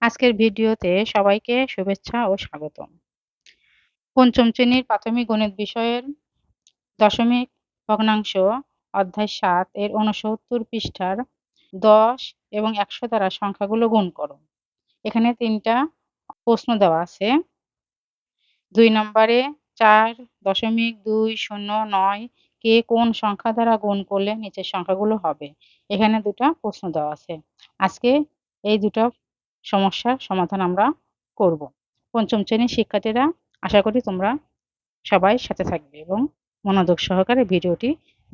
আজকের ভিডিওতে সবাইকে শুভেচ্ছা ও স্বাগতম। পঞ্চম শ্রেণীর প্রাথমিক গণিত বিষয়ের দশমিক ভগ্নাংশ অধ্যায় ৭ এর ৬৯ পৃষ্ঠার ১০ এবং ১০০ দ্বারা সংখ্যাগুলো গুণ করো। এখানে ৩টা প্রশ্ন দেওয়া আছে। ২ নম্বরে ৪.২০৯ কে কোন সংখ্যা দ্বারা গুণ করলে নিচের সংখ্যাগুলো হবে? এখানে ২টা প্রশ্ন দেওয়া আছে। আজকে এই ২টা সমস্যার সমাধান আমরা করব। পঞ্চম শ্রেণীর শিক্ষার্থীরা, আশা করি তোমরা সবাই সাথে থাকবে এবং মনোযোগ সহকারে ভিডিওটি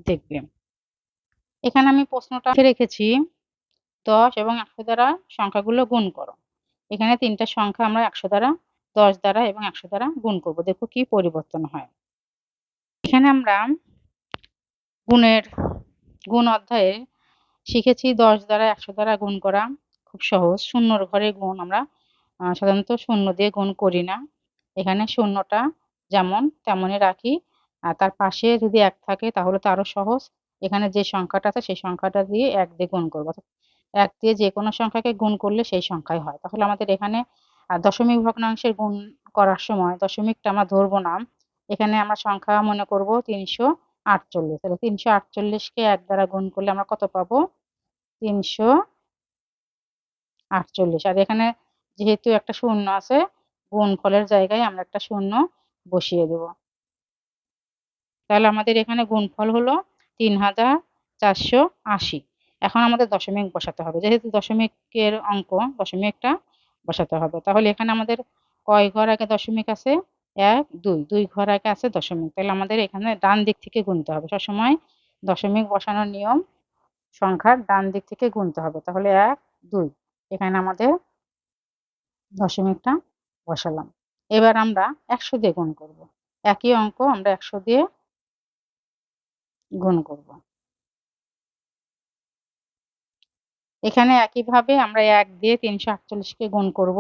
দেখবে। এখানে আমি প্রশ্নটা রেখেছি ১০ এবং ১০০ দ্বারা সংখ্যাগুলো গুণ করো। এখানে ৩টা সংখ্যা আমরা ১০০ দ্বারা, ১০ দ্বারা এবং ১০০ দ্বারা গুণ করব। দেখো কি পরিবর্তন হয়। এখানে আমরা গুণ অধ্যায়ে শিখেছি ১০ দ্বারা ১০০ দ্বারা গুণ করা খুব সহজ। শূন্যর ঘরে গুণ আমরা সাধারণত শূন্য দিয়ে গুণ করি না। এখানে শূন্যটা যেমন তেমনই রাখি। আর তার পাশে যদি ১ থাকে তাহলে তো আরো সহজ। এখানে যে সংখ্যাটা আছে সেই সংখ্যাটা দিয়ে ১ দিয়ে গুণ করব। অর্থাৎ ১ দিয়ে যেকোনো সংখ্যাকে গুণ করলে সেই সংখ্যাই হয়। তাহলে আমাদের এখানে দশমিক ভগ্নাংশের গুণ করার সময় দশমিকটা আমরা ধরব না। এখানে আমরা সংখ্যা মনে করব ৩৪৮। তাহলে ৩৪৮ কে ১ দ্বারা গুণ করলে আমরা কত পাবো? ৩৪৮। আর এখানে যেহেতু একটা শূন্য আছে, গুণফলের জায়গায় আমরা একটা শূন্য বসিয়ে দেব। তাহলে আমাদের এখানে গুণফল হলো ৩৪৮০। এখন আমাদের দশমিক বসাতে হবে। যেহেতু দশমিকের অঙ্ক, দশমিকটা বসাতে হবে। তাহলে এখানে আমাদের কয় ঘর আগে দশমিক আছে? ১, ২। ২ ঘর আগে আছে দশমিক। তাহলে আমাদের এখানে ডান দিক থেকে গুনতে হবে। সবসময় দশমিক বসানোর নিয়ম সংখ্যার ডান দিক থেকে গুনতে হবে। তাহলে ১, ২। এখানে আমাদের দশমিকটা বসালাম। এবার আমরা ১০০ দিয়ে গুণ করব। একই অঙ্ক আমরা ১০০ দিয়ে গুণ করব। এখানে একইভাবে আমরা ১ দিয়ে ৩৪৮ কে গুণ করব।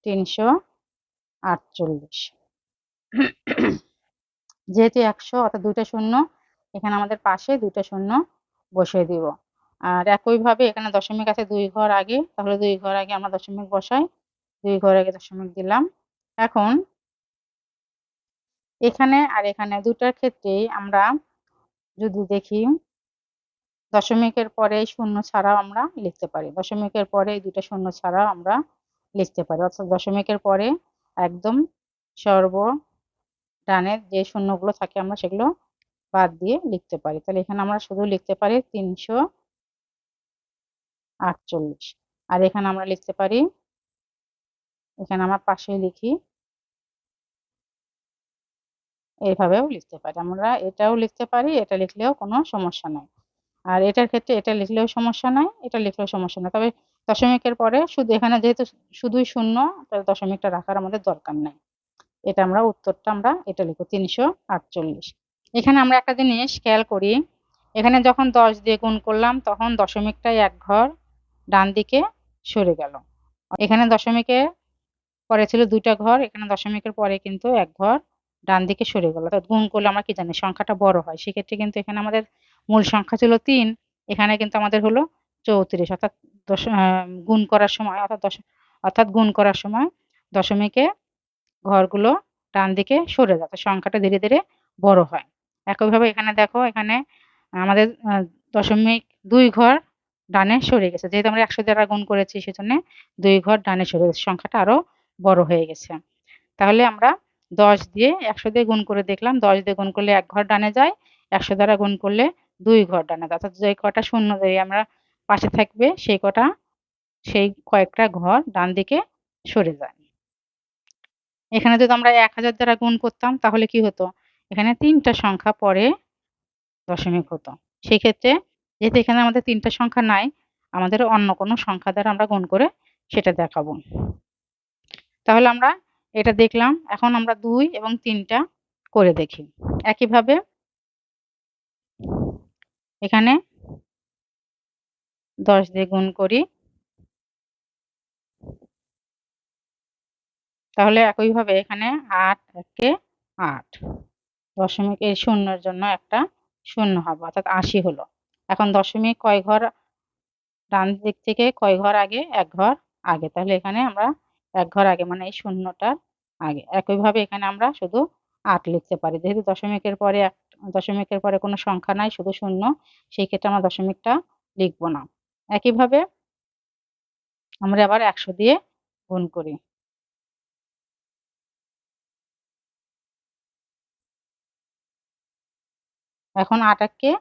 ৩৪৮। যেহেতু ১০০ অর্থাৎ ২টা শূন্য, এখানে আমাদের পাশে ২টা শূন্য বসিয়ে দিব। আর একইভাবে এখানে দশমিক আছে ২ ঘর আগে, তাহলে ২ ঘর আগে আমরা দশমিক বসাই। ২ ঘর আগে দশমিক দিলাম। এখন এখানে আর এখানে ২টার ক্ষেত্রেই আমরা যদি দেখি, দশমিকের পরে শূন্য ছাড়াও আমরা লিখতে পারি। দশমিকের পরে এই ২টা শূন্য ছাড়াও আমরা লিখতে পারি। অর্থাৎ দশমিকের পরে একদম সর্ব ডানের যে শূন্যগুলো থাকে আমরা সেগুলো বাদ দিয়ে লিখতে পারি। তাহলে এখানে আমরা শুধু লিখতে পারি ৩৪৮। আর এখানে আমরা লিখতে পারি, এখানে আমার পাশে লিখি, এইভাবেও লিখতে পারি। আমরা এটাও লিখতে পারি, এটা লিখলেও কোনো সমস্যা নাই। আর এটার ক্ষেত্রে এটা লিখলেও সমস্যা নাই, এটা লিখলেও সমস্যা নাই। তবে দশমিকের পরে শুধু এখানে যেহেতু শুধুই শূন্য, তাহলে দশমিকটা রাখার আমাদের দরকার নাই। এটা আমরা উত্তরটা আমরা এটা লিখব ৩৪৮। এখানে আমরা একটা জিনিস খেয়াল করি, এখানে যখন ১০ দিয়ে গুণ করলাম তখন দশমিকটা ১ ঘর ডান দিকে সরে গেল। এখানে দশমিকের পরে ছিল ২টা ঘর, এখানে দশমিকের পরে কিন্তু ১ ঘর ডান দিকে সরে গেল। অর্থাৎ গুণ করলে আমরা কি জানি সংখ্যাটা বড় হয়। সেক্ষেত্রে কিন্তু এখানে আমাদের মূল সংখ্যা ছিল ৩, এখানে কিন্তু আমাদের হলো ৩৪। অর্থাৎ গুণ করার সময় অর্থাৎ গুণ করার সময় দশমিকে ঘরগুলো ডান দিকে সরে যায়। সংখ্যাটা ধীরে ধীরে বড় হয়। একইভাবে এখানে দেখো, এখানে আমাদের দশমিক ২ ঘর ডানে সরে গেছে। যেহেতু আমরা ১০০ দ্বারা গুণ করেছি সেজন্য ২ ঘর ডানে সরে গেছে। সংখ্যাটা আরো বড় হয়ে গেছে। তাহলে আমরা ১০ দিয়ে ১০০ দিয়ে গুণ করে দেখলাম। ১০ দিয়ে গুণ করলে ১ ঘর ডানে যায়, ১০০ দ্বারা গুণ করলে ২ ঘর ডানে যায়। অর্থাৎ যে কটা শূন্য দিয়ে আমরা পাশে থাকবে সেই কয়েকটা ঘর ডান দিকে সরে যায়। এখানে যদি আমরা ১০০০ দ্বারা গুণ করতাম তাহলে কি হতো? এখানে ৩টা সংখ্যা পরে দশমিক হতো। সেক্ষেত্রে যেহেতু এখানে আমাদের ৩টা সংখ্যা নাই, আমাদের অন্য কোনো সংখ্যা দ্বারা আমরা গুণ করে সেটা দেখাবো। তাহলে আমরা এটা দেখলাম। এখন আমরা ২ এবং ৩টা করে দেখি। একইভাবে এখানে ১০ দিয়ে গুণ করি। তাহলে একইভাবে এখানে ৮ একে ৮। দশমিক এই শূন্যের জন্য একটা শূন্য হবে, অর্থাৎ ৮০ হলো। এখন দশমিক কয় ঘর ডান দিক থেকে কয় ঘর আগে? ১ ঘর আগে, তাহলে এখানে আমরা এক ঘর আগে মানে এই শূন্যটার আগে। একইভাবে এখানে আমরা শুধু ৮ লিখতে পারি, যেহেতু দশমিকের পরে কোনো সংখ্যা নাই, শুধু শূন্য, সেই ক্ষেত্রে আমরা দশমিকটা লিখবো না। একইভাবে আমরা আবার ১০০ দিয়ে গুণ করি। এখন ৮ একে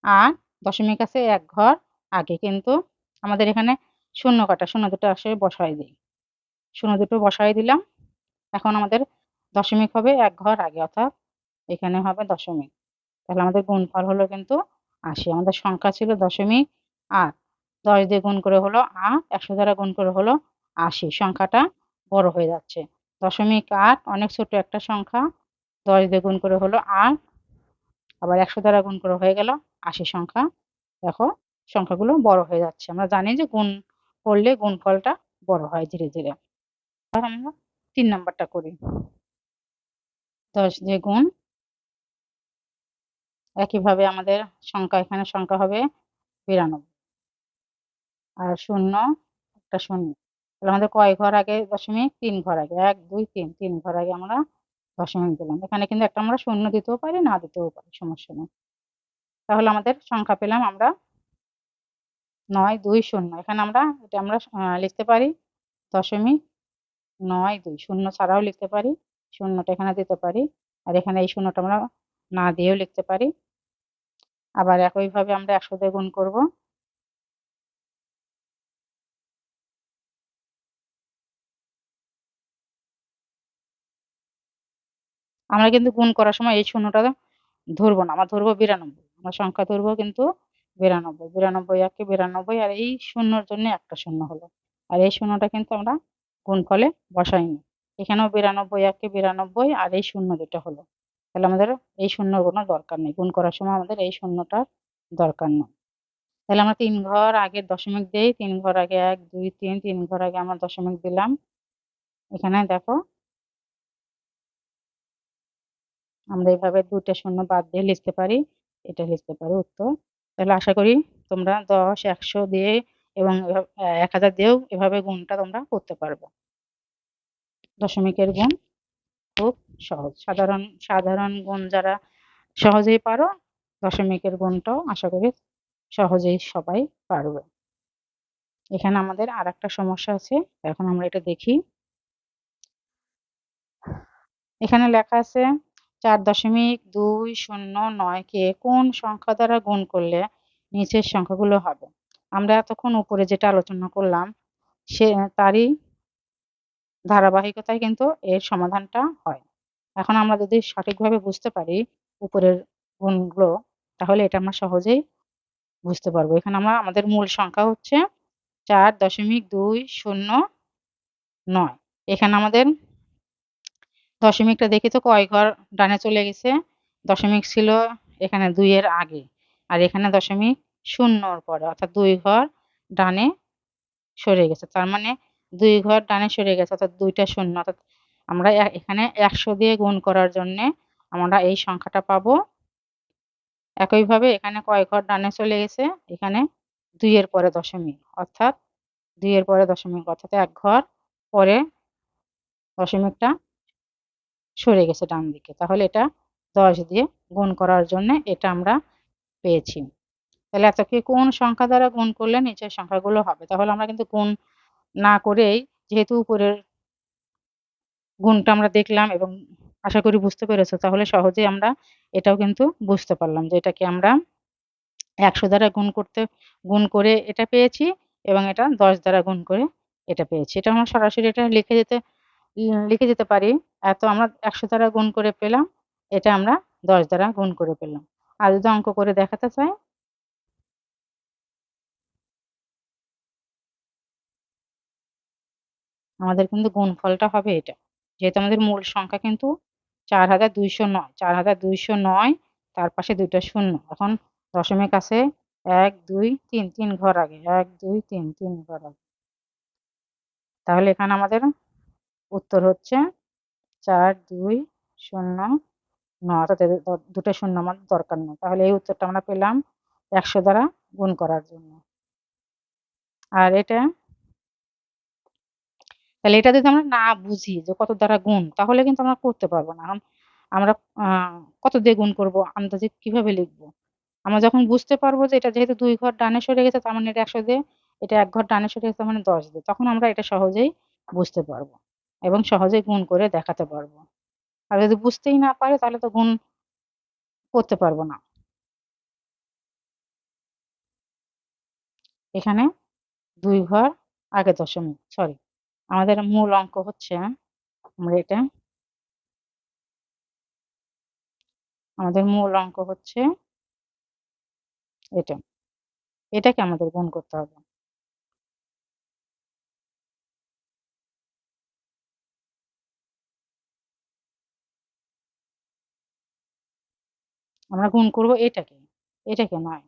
৮, দশমিক আছে এক ঘর আগে, কিন্তু আমাদের এখানে শূন্য কাটা, শূন্য দুটো আসলে বসায় দিই। শূন্য দুটো বসায় দিলাম। এখন আমাদের দশমিক হবে এক ঘর আগে, অর্থাৎ এখানে হবে দশমিক। তাহলে আমাদের গুণফল হলো কিন্তু ৮০। আমাদের সংখ্যা ছিল দশমিক ৮, ১০ দিয়ে গুণ করে হলো ৮, ১০০ দ্বারা গুণ করে হলো ৮০। সংখ্যাটা বড় হয়ে যাচ্ছে। দশমিক ৮ অনেক ছোট একটা সংখ্যা, ১০ দিয়ে গুণ করে হলো ৮, আবার ১০০ দ্বারা গুণ করে হয়ে গেল ৮০ সংখ্যা। দেখো সংখ্যাগুলো বড় হয়ে যাচ্ছে। আমরা জানি যে গুণ করলে গুণফলটা বড় হয় ধীরে ধীরে। এবার আমরা ৩ নাম্বারটা করি। ১০ দিয়ে গুণ। একইভাবে আমাদের সংখ্যা, এখানে সংখ্যা হবে ৯২ আর শূন্য একটা শূন্য। তাহলে আমাদের কয় ঘর আগে দশমিক? ৩ ঘর আগে। ১, ২, ৩, ৩ ঘর আগে আমরা দশমিক দিলাম। এখানে কিন্তু একটা আমরা শূন্য দিতেও পারি, না দিতেও পারি, সমস্যা নেই। তাহলে আমাদের সংখ্যা পেলাম আমরা ৯২০। এখানে আমরা এটা আমরা লিখতে পারি দশমিক ৯২, শূন্য ছাড়াও লিখতে পারি, শূন্যটা এখানে দিতে পারি, আর এখানে এই শূন্যটা আমরা না দিয়েও লিখতে পারি। আবার একইভাবে আমরা ১০০ দিয়ে গুণ করব। আমরা কিন্তু গুণ করার সময় এই শূন্যটা ধরবো না, আমরা ধরবো ৯২। আমরা সংখ্যা ধরবো কিন্তু ৯২, ৯২ একে ৯২, আর এই শূন্যর জন্য একটা শূন্য হলো। আর এই শূন্যটা কিন্তু আমরা গুণফলে বসাইনি। এখানেও ৯২ একে ৯২, আর এই শূন্য দুটো হলো। তাহলে আমাদের এই শূন্যর কোনো দরকার নেই, গুণ করার সময় আমাদের এই শূন্যটার দরকার নেই। তাহলে আমরা ৩ ঘর আগে দশমিক দেই। ৩ ঘর আগে ১, ২, ৩, ৩ ঘর আগে আমরা দশমিক দিলাম। এখানে দেখো আমরা এভাবে ২ টা শূন্য বাদ দিয়ে লিখতে পারি। এটা লিখতে পারি উত্তর। তাহলে আশা করি তোমরা ১০, ১০০ দিয়ে এবং ১০০০ দিয়েও এভাবে গুণটা তোমরা করতে পারবে। দশমিকের গুণ খুব সহজ। সাধারণ গুণ যারা সহজেই পারো, দশমিকের গুণটাও আশা করি সহজেই সবাই পারবে। এখানে আমাদের আরেকটা সমস্যা আছে। এখন আমরা এটা দেখি। এখানে লেখা আছে ৪.২০৯ কে কোন সংখ্যা দ্বারা গুণ করলে নিচের সংখ্যাগুলো হবে? আমরা এতক্ষণ উপরে যেটা আলোচনা করলাম সে তারই ধারাবাহিকতায় কিন্তু এর সমাধানটা হয়। এখন আমরা যদি সঠিকভাবে বুঝতে পারি উপরের গুণগুলো, তাহলে এটা আমরা সহজেই বুঝতে পারবো। এখানে আমাদের মূল সংখ্যা হচ্ছে ৪.২০৯। এখানে আমাদের দশমিকটা দেখি তো কয় ঘর ডানে চলে গেছে। দশমিক ছিল এখানে ২ এর আগে, আর এখানে দশমিক শূন্যর পরে, অর্থাৎ ২ ঘর ডানে সরে গেছে। তার মানে ২ ঘর ডানে সরে গেছে, অর্থাৎ ২ টা শূন্য। অর্থাৎ আমরা এখানে ১০০ দিয়ে গুণ করার জন্যে আমরা এই সংখ্যাটা পাবো। একইভাবে এখানে কয় ঘর ডানে চলে গেছে? এখানে ২ এর পরে দশমিক, অর্থাৎ ২ এর পরে দশমিক, অর্থাৎ ১ ঘর পরে দশমিকটা সরে গেছে ডান দিকে। তাহলে এটা ১০ দিয়ে গুণ করার জন্যে এটা আমরা পেয়েছি। তাহলে এতকে কোন সংখ্যা দ্বারা গুণ করলে নিচের সংখ্যাগুলো হবে? তাহলে আমরা কিন্তু গুণ না করেই, যেহেতু উপরের গুণটা আমরা দেখলাম এবং আশা করি বুঝতে পেরেছো, তাহলে সহজেই আমরা এটাও কিন্তু বুঝতে পারলাম যে এটাকে আমরা ১০০ দ্বারা গুণ করে এটা পেয়েছি, এবং এটা ১০ দ্বারা গুণ করে এটা পেয়েছি। এটা আমরা সরাসরি এটা লিখে যেতে পারি। এত আমরা ১০০ দ্বারা গুণ করে পেলাম, এটা আমরা ১০ দ্বারা গুণ করে পেলাম। আর যদি অঙ্ক করে দেখাতে চাই, আমাদের কিন্তু গুণফলটা হবে এটা। যেহেতু আমাদের মূল সংখ্যা কিন্তু ৪২০৯, ৪২০৯, তার পাশে ২ টা শূন্য। এখন দশমিক আছে ১, ২, ৩, ৩ ঘর আগে। ১, ২, ৩, ৩ ঘর আগে। তাহলে এখানে আমাদের উত্তর হচ্ছে ৪২০৯, অর্থাৎ এদের ২ টা শূন্য আমার দরকার নেই। তাহলে এই উত্তরটা আমরা পেলাম ১০০ দ্বারা গুণ করার জন্য। আর এটা তাহলে এটা যদি আমরা না বুঝি যে কত দ্বারা গুণ, তাহলে কিন্তু আমরা করতে পারবো না। এখন আমরা কত দিয়ে গুণ করব, আন্দাজে কিভাবে লিখবো? আমরা যখন বুঝতে পারবো যে এটা যেহেতু ২ ঘর ডানে সরে গেছে, তার মানে এটা ১০০ দিয়ে, এটা ১ ঘর ডানে সরে গেছে, তার মানে ১০ দিয়ে। তখন আমরা এটা সহজেই বুঝতে পারবো এবং সহজেই গুণ করে দেখাতে পারবো। আর যদি বুঝতেই না পারি, তাহলে তো গুণ করতে পারবো না। এখানে ২ ঘর আগে দশমিক, সরি, আমাদের মূল অঙ্ক হচ্ছে, আমরা এটা, আমাদের মূল অঙ্ক হচ্ছে এটা। এটাকে আমাদের গুণ করতে হবে। আমরা গুণ করব এটাকে, এটাকে নয়।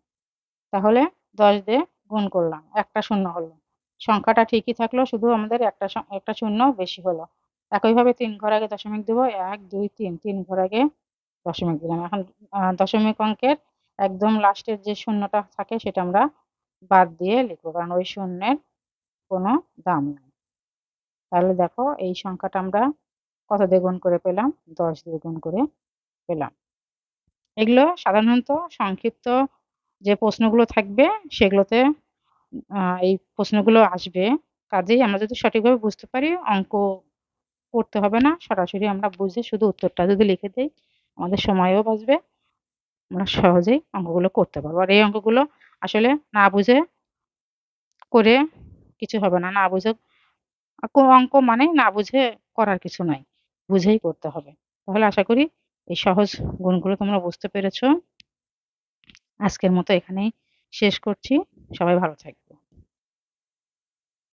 তাহলে ১০ দিয়ে গুণ করলাম, একটা শূন্য হলো। সংখ্যাটা ঠিকই থাকলো, শুধু আমাদের একটা শূন্য বেশি হলো। একইভাবে ৩ ঘর আগে দশমিক দেব। ১, ২, ৩, ৩ ঘর আগে দশমিক দিলাম। এখন দশমিক অঙ্কের একদম লাস্টের যে শূন্যটা থাকে সেটা আমরা বাদ দিয়ে লিখবো, কারণ ওই শূন্যের কোনো দাম নেই। তাহলে দেখো এই সংখ্যাটা আমরা কত দিয়ে গুণ করে পেলাম? ১০ দিয়ে গুণ করে পেলাম। এগুলো সাধারণত সংক্ষিপ্ত যে প্রশ্নগুলো থাকবে সেগুলোতে এই প্রশ্নগুলো আসবে। কাজেই আমরা যদি সঠিকভাবে বুঝতে পারি, অঙ্ক করতে হবে না। সরাসরি আমরা বুঝে শুধু উত্তরটা যদি লিখে দেই, আমাদের সময়ও বাঁচবে। আমরা সহজেই অঙ্কগুলো করতে পারবো। আর এই অঙ্কগুলো আসলে না বুঝে করে কিছু হবে না। না বুঝে অঙ্ক মানেই না বুঝে করার কিছু নাই। বুঝেই করতে হবে। তাহলে আশা করি এই সহজ গুণগুলো তোমরা বুঝতে পেরেছ। আজকের মতো এখানেই শেষ করছি। সবাই ভালো থাকবে।